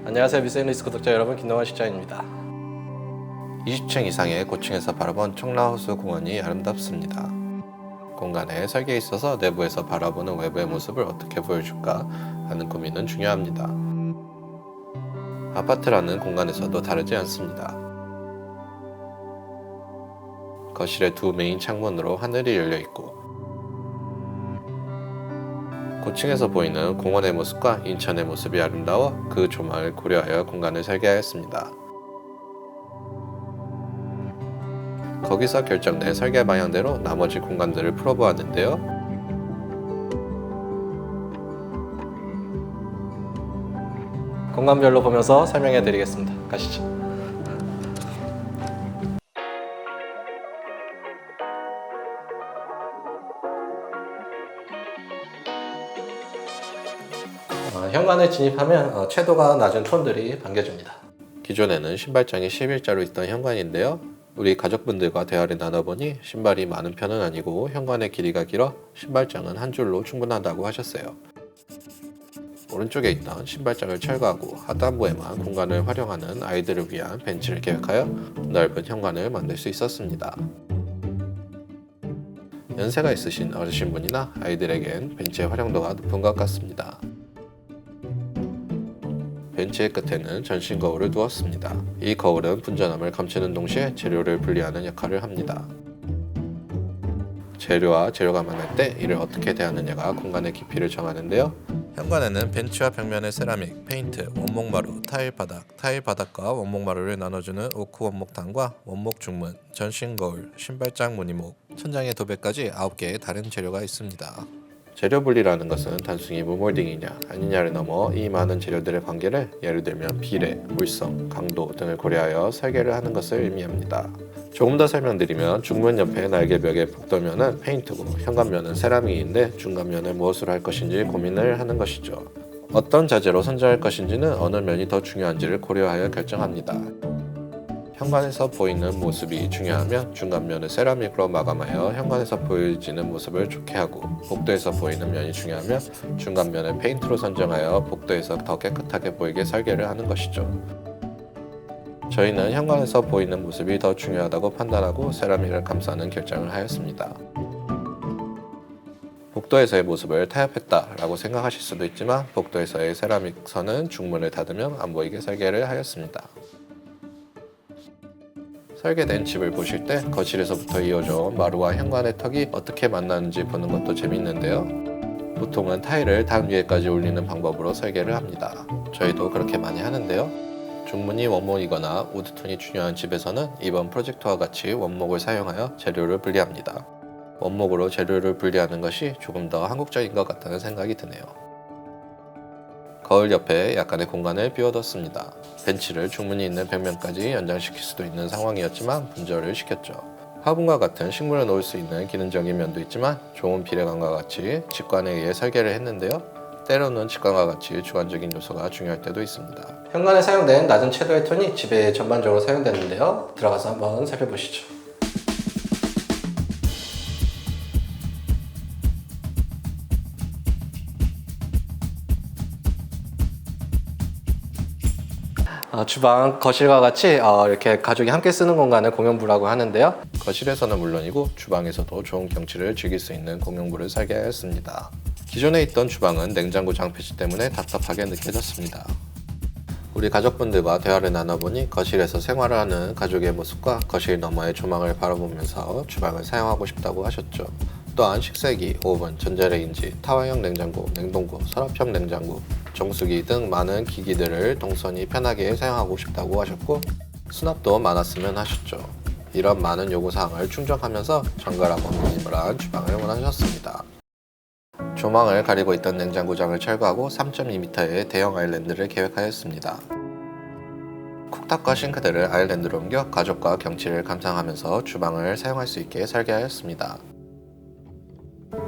안녕하세요. 미세인리스 구독자 여러분, 김동환 실장입니다. 20층 이상의 고층에서 바라본 청라호수 공원이 아름답습니다. 공간에 설계에 있어서 내부에서 바라보는 외부의 모습을 어떻게 보여줄까 하는 고민은 중요합니다. 아파트라는 공간에서도 다르지 않습니다. 거실의 두 메인 창문으로 하늘이 열려 있고, 고층에서 보이는 공원의 모습과 인천의 모습이 아름다워 그 조망을 고려하여 공간을 설계하였습니다. 거기서 결정된 설계 방향대로 나머지 공간들을 풀어보았는데요. 공간별로 보면서 설명해 드리겠습니다. 가시죠. 현관에 진입하면 채도가 낮은 톤들이 반겨줍니다. 기존에는 신발장이 11자로 있던 현관인데요. 우리 가족분들과 대화를 나눠보니 신발이 많은 편은 아니고 현관의 길이가 길어 신발장은 한 줄로 충분하다고 하셨어요. 오른쪽에 있던 신발장을 철거하고 하단부에만 공간을 활용하는 아이들을 위한 벤치를 계획하여 넓은 현관을 만들 수 있었습니다. 연세가 있으신 어르신분이나 아이들에겐 벤치의 활용도가 높은 것 같습니다. 벤치의 끝에는 전신 거울을 두었습니다. 이 거울은 분전함을 감추는 동시에 재료를 분리하는 역할을 합니다. 재료와 재료가 만날 때 이를 어떻게 대하느냐가 공간의 깊이를 정하는데요. 현관에는 벤치와 벽면의 세라믹, 페인트, 원목마루, 타일 바닥과 원목마루를 나눠주는 오크 원목단과 원목 중문, 전신 거울, 신발장 무늬목, 천장의 도배까지 9개의 다른 재료가 있습니다. 재료 분리라는 것은 단순히 무몰딩이냐 아니냐를 넘어 이 많은 재료들의 관계를 예를 들면 비례, 물성, 강도 등을 고려하여 설계를 하는 것을 의미합니다. 조금 더 설명드리면 중문 옆에 날개벽의 복도면은 페인트고 현관면은 세라믹인데 중간면을 무엇으로 할 것인지 고민을 하는 것이죠. 어떤 자재로 선정할 것인지는 어느 면이 더 중요한지를 고려하여 결정합니다. 현관에서 보이는 모습이 중요하면 중간면을 세라믹으로 마감하여 현관에서 보여지는 모습을 좋게 하고, 복도에서 보이는 면이 중요하면 중간면을 페인트로 선정하여 복도에서 더 깨끗하게 보이게 설계를 하는 것이죠. 저희는 현관에서 보이는 모습이 더 중요하다고 판단하고 세라믹을 감싸는 결정을 하였습니다. 복도에서의 모습을 타협했다라고 생각하실 수도 있지만 복도에서의 세라믹 선은 중문을 닫으면 안 보이게 설계를 하였습니다. 설계된 집을 보실 때 거실에서부터 이어져 온 마루와 현관의 턱이 어떻게 만나는지 보는 것도 재밌는데요. 보통은 타일을 단 위에까지 올리는 방법으로 설계를 합니다. 저희도 그렇게 많이 하는데요. 중문이 원목이거나 우드톤이 중요한 집에서는 이번 프로젝트와 같이 원목을 사용하여 재료를 분리합니다. 원목으로 재료를 분리하는 것이 조금 더 한국적인 것 같다는 생각이 드네요. 거울 옆에 약간의 공간을 비워뒀습니다. 벤치를 중문이 있는 벽면까지 연장시킬 수도 있는 상황이었지만 분절을 시켰죠. 화분과 같은 식물을 놓을 수 있는 기능적인 면도 있지만 좋은 비례감과 같이 직관에 의해 설계를 했는데요. 때로는 직관과 같이 주관적인 요소가 중요할 때도 있습니다. 현관에 사용된 낮은 채도의 톤이 집에 전반적으로 사용됐는데요. 들어가서 한번 살펴보시죠. 주방, 거실과 같이 이렇게 가족이 함께 쓰는 공간을 공용부라고 하는데요. 거실에서는 물론이고 주방에서도 좋은 경치를 즐길 수 있는 공용부를 설계하였습니다. 기존에 있던 주방은 냉장고 장패지 때문에 답답하게 느껴졌습니다. 우리 가족분들과 대화를 나눠보니 거실에서 생활을 하는 가족의 모습과 거실 너머의 조망을 바라보면서 주방을 사용하고 싶다고 하셨죠. 또한 식세기, 오븐, 전자레인지, 타워형 냉장고, 냉동고, 서랍형 냉장고, 정수기 등 많은 기기들을 동선이 편하게 사용하고 싶다고 하셨고, 수납도 많았으면 하셨죠. 이런 많은 요구사항을 충족하면서 정갈하고 미니멀한 주방을 원하셨습니다. 조망을 가리고 있던 냉장고장을 철거하고 3.2m의 대형 아일랜드를 계획하였습니다. 쿡탑과 싱크대를 아일랜드로 옮겨 가족과 경치를 감상하면서 주방을 사용할 수 있게 설계하였습니다.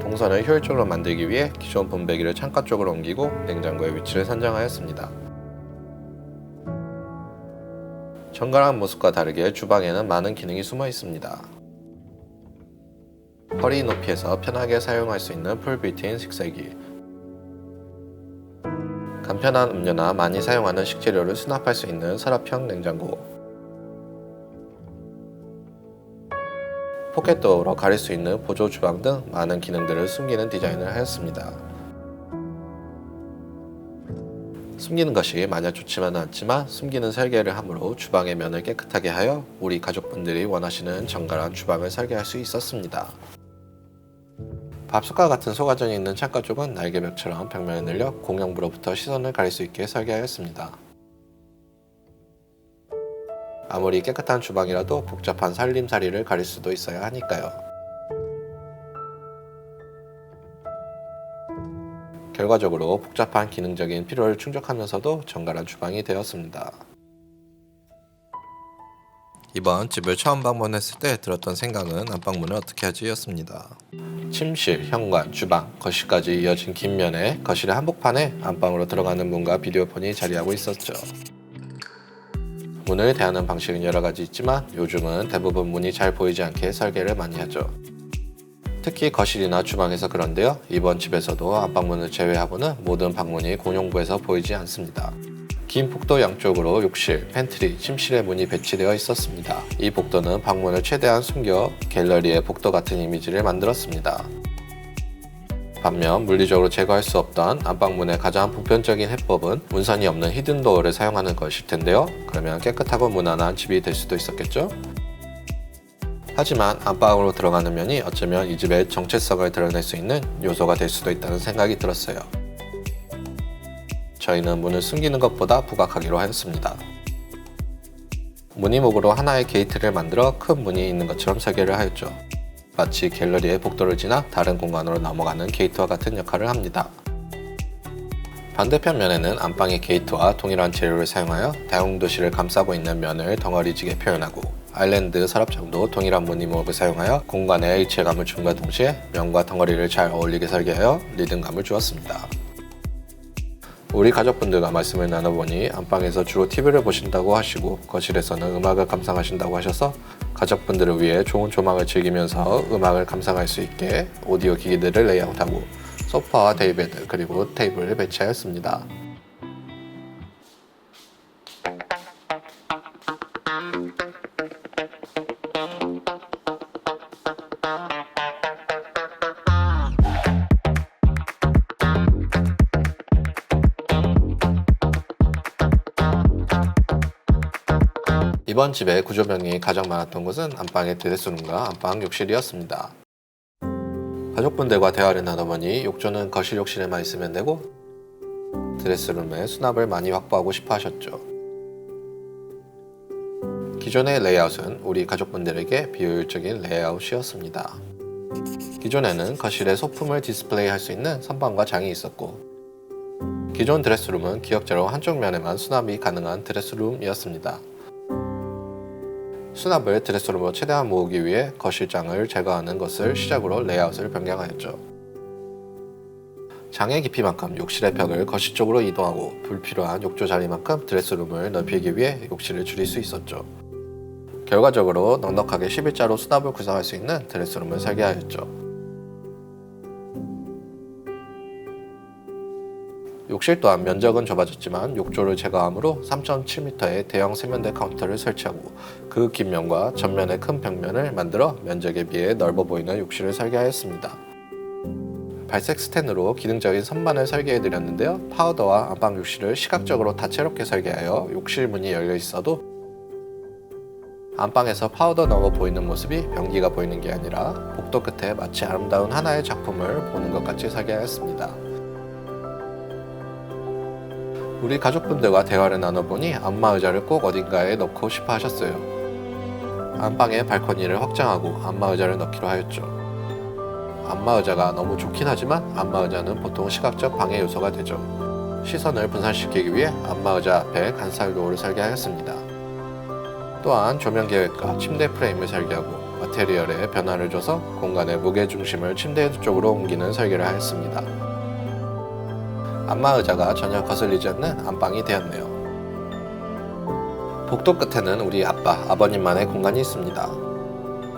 동선을 효율적으로 만들기 위해 기존 분배기를 창가 쪽으로 옮기고 냉장고의 위치를 선정하였습니다. 정갈한 모습과 다르게 주방에는 많은 기능이 숨어 있습니다. 허리 높이에서 편하게 사용할 수 있는 풀 빌트인 식세기, 간편한 음료나 많이 사용하는 식재료를 수납할 수 있는 서랍형 냉장고, 포켓도어로 가릴 수 있는 보조 주방 등 많은 기능들을 숨기는 디자인을 하였습니다. 숨기는 것이 마냥 좋지만은 않지만 숨기는 설계를 함으로 주방의 면을 깨끗하게 하여 우리 가족분들이 원하시는 정갈한 주방을 설계할 수 있었습니다. 밥솥과 같은 소가전이 있는 창가 쪽은 날개벽처럼 벽면을 늘려 공용부로부터 시선을 가릴 수 있게 설계하였습니다. 아무리 깨끗한 주방이라도 복잡한 살림살이를 가릴 수도 있어야 하니까요. 결과적으로 복잡한 기능적인 필요를 충족하면서도 정갈한 주방이 되었습니다. 이번 집을 처음 방문했을 때 들었던 생각은 안방문을 어떻게 하지 였습니다. 침실, 현관, 주방, 거실까지 이어진 긴 면에 거실의 한복판에 안방으로 들어가는 문과 비디오폰이 자리하고 있었죠. 문을 대하는 방식은 여러 가지 있지만 요즘은 대부분 문이 잘 보이지 않게 설계를 많이 하죠. 특히 거실이나 주방에서 그런데요. 이번 집에서도 안방문을 제외하고는 모든 방문이 공용부에서 보이지 않습니다. 긴 복도 양쪽으로 욕실, 팬트리, 침실의 문이 배치되어 있었습니다. 이 복도는 방문을 최대한 숨겨 갤러리의 복도 같은 이미지를 만들었습니다. 반면 물리적으로 제거할 수 없던 안방문의 가장 보편적인 해법은 문선이 없는 히든도어를 사용하는 것일 텐데요. 그러면 깨끗하고 무난한 집이 될 수도 있었겠죠? 하지만 안방으로 들어가는 면이 어쩌면 이 집의 정체성을 드러낼 수 있는 요소가 될 수도 있다는 생각이 들었어요. 저희는 문을 숨기는 것보다 부각하기로 하였습니다. 무늬목으로 하나의 게이트를 만들어 큰 문이 있는 것처럼 설계를 하였죠. 마치 갤러리의 복도를 지나 다른 공간으로 넘어가는 게이트와 같은 역할을 합니다. 반대편 면에는 안방의 게이트와 동일한 재료를 사용하여 다용도실을 감싸고 있는 면을 덩어리지게 표현하고 아일랜드 서랍장도 동일한 무늬목을 사용하여 공간의 일체감을 줌과 동시에 면과 덩어리를 잘 어울리게 설계하여 리듬감을 주었습니다. 우리 가족분들과 말씀을 나눠보니 안방에서 주로 TV를 보신다고 하시고 거실에서는 음악을 감상하신다고 하셔서 가족분들을 위해 좋은 조망을 즐기면서 음악을 감상할 수 있게 오디오 기기들을 레이아웃하고 소파와 데이베드 그리고 테이블을 배치하였습니다. 이번 집의 구조변경이 가장 많았던 곳은 안방의 드레스룸과 안방 욕실이었습니다. 가족분들과 대화를 나눠보니 욕조는 거실 욕실에만 있으면 되고 드레스룸에 수납을 많이 확보하고 싶어 하셨죠. 기존의 레이아웃은 우리 가족분들에게 비효율적인 레이아웃이었습니다. 기존에는 거실에 소품을 디스플레이할 수 있는 선반과 장이 있었고 기존 드레스룸은 기역자로 한쪽 면에만 수납이 가능한 드레스룸이었습니다. 수납을 드레스룸으로 최대한 모으기 위해 거실장을 제거하는 것을 시작으로 레이아웃을 변경하였죠. 장의 깊이만큼 욕실의 벽을 거실 쪽으로 이동하고 불필요한 욕조 자리만큼 드레스룸을 넓히기 위해 욕실을 줄일 수 있었죠. 결과적으로 넉넉하게 11자로 수납을 구성할 수 있는 드레스룸을 설계하였죠. 욕실 또한 면적은 좁아졌지만 욕조를 제거함으로 3.7m의 대형 세면대 카운터를 설치하고 그 긴 면과 전면의 큰 벽면을 만들어 면적에 비해 넓어 보이는 욕실을 설계하였습니다. 발색 스텐으로 기능적인 선반을 설계해드렸는데요. 파우더와 안방 욕실을 시각적으로 다채롭게 설계하여 욕실 문이 열려 있어도 안방에서 파우더 넣어 보이는 모습이 변기가 보이는 게 아니라 복도 끝에 마치 아름다운 하나의 작품을 보는 것 같이 설계하였습니다. 우리 가족분들과 대화를 나눠보니 안마의자를 꼭 어딘가에 넣고 싶어 하셨어요. 안방의 발코니를 확장하고 안마의자를 넣기로 하였죠. 안마의자가 너무 좋긴 하지만 안마의자는 보통 시각적 방해 요소가 되죠. 시선을 분산시키기 위해 안마의자 앞에 간살도어를 설계하였습니다. 또한 조명 계획과 침대 프레임을 설계하고 마테리얼에 변화를 줘서 공간의 무게중심을 침대 쪽으로 옮기는 설계를 하였습니다. 안마의자가 전혀 거슬리지 않는 안방이 되었네요. 복도 끝에는 우리 아버님만의 공간이 있습니다.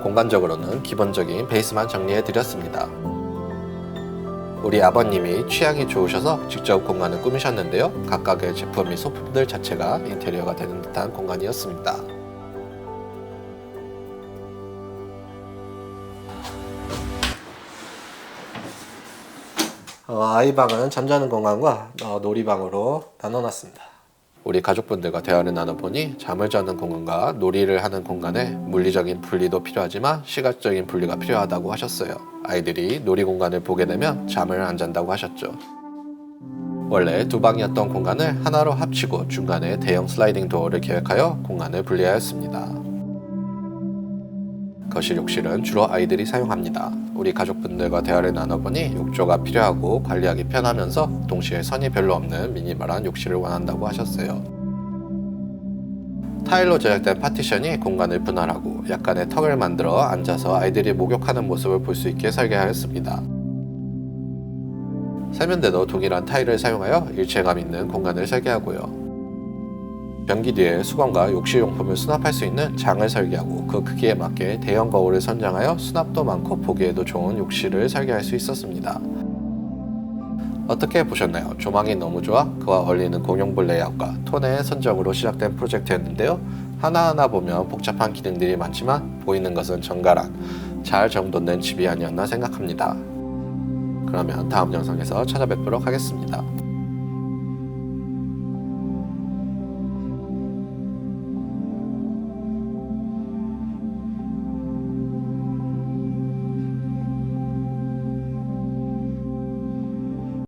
공간적으로는 기본적인 베이스만 정리해 드렸습니다. 우리 아버님이 취향이 좋으셔서 직접 공간을 꾸미셨는데요. 각각의 제품 및 소품들 자체가 인테리어가 되는 듯한 공간이었습니다. 아이방은 잠자는 공간과 놀이방으로 나눠놨습니다. 우리 가족분들과 대화를 나눠보니 잠을 자는 공간과 놀이를 하는 공간에 물리적인 분리도 필요하지만 시각적인 분리가 필요하다고 하셨어요. 아이들이 놀이 공간을 보게 되면 잠을 안 잔다고 하셨죠. 원래 두 방이었던 공간을 하나로 합치고 중간에 대형 슬라이딩 도어를 계획하여 공간을 분리하였습니다. 거실 욕실은 주로 아이들이 사용합니다. 우리 가족분들과 대화를 나눠보니 욕조가 필요하고 관리하기 편하면서 동시에 선이 별로 없는 미니멀한 욕실을 원한다고 하셨어요. 타일로 제작된 파티션이 공간을 분할하고 약간의 턱을 만들어 앉아서 아이들이 목욕하는 모습을 볼 수 있게 설계하였습니다. 세면대도 동일한 타일을 사용하여 일체감 있는 공간을 설계하고요. 변기 뒤에 수건과 욕실용품을 수납할 수 있는 장을 설계하고 그 크기에 맞게 대형 거울을 선정하여 수납도 많고 보기에도 좋은 욕실을 설계할 수 있었습니다. 어떻게 보셨나요? 조망이 너무 좋아 그와 어울리는 공용불 레이아웃과 톤의 선정으로 시작된 프로젝트였는데요. 하나하나 보면 복잡한 기능들이 많지만 보이는 것은 정갈한, 잘 정돈된 집이 아니었나 생각합니다. 그러면 다음 영상에서 찾아뵙도록 하겠습니다.